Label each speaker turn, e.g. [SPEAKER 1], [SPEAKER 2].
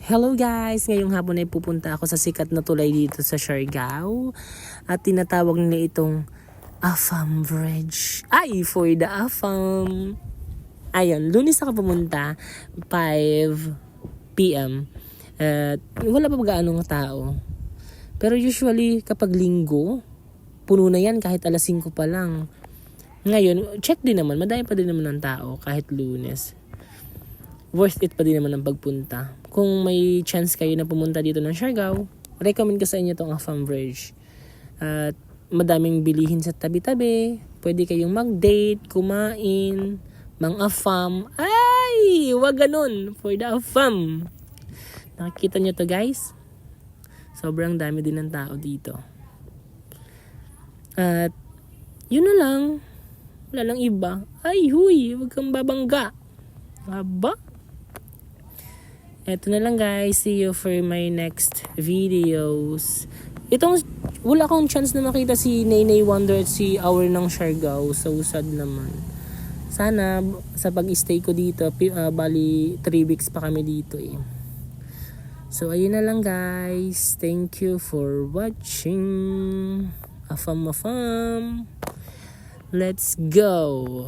[SPEAKER 1] Hello guys! Ngayong hapon ay pupunta ako sa sikat na tulay dito sa Siargao. At tinatawag nila itong Afam Bridge. Ay, for the Afam! Ayun, Lunes ako pumunta, 5 p.m. At wala pa gaano ng tao. Pero usually kapag linggo, puno na yan kahit alas 5 pa lang. Ngayon, check din naman, madami pa din naman ng tao kahit Lunes. Worth it pa din naman ang pagpunta. Kung may chance kayo na pumunta dito ng Siargao, recommend ko sa inyo itong Afam Bridge. At madaming bilihin sa tabi-tabi. Pwede kayong mag-date, kumain, mang-afam. Ay! Wag ganun! For the Afam! Nakikita nyo to guys? Sobrang dami din ng tao dito. At yun na lang. Wala lang iba. Ay, huy! Wag kang babangga. Aba? Eto na lang guys. See you for my next videos. Wala akong chance na makita si Naynay Wonder at si Hour ng Siargao. So sad naman. Sana sa pag-stay ko dito, bali 3 weeks pa kami dito eh. So ayun na lang guys. Thank you for watching. Afam. Let's go.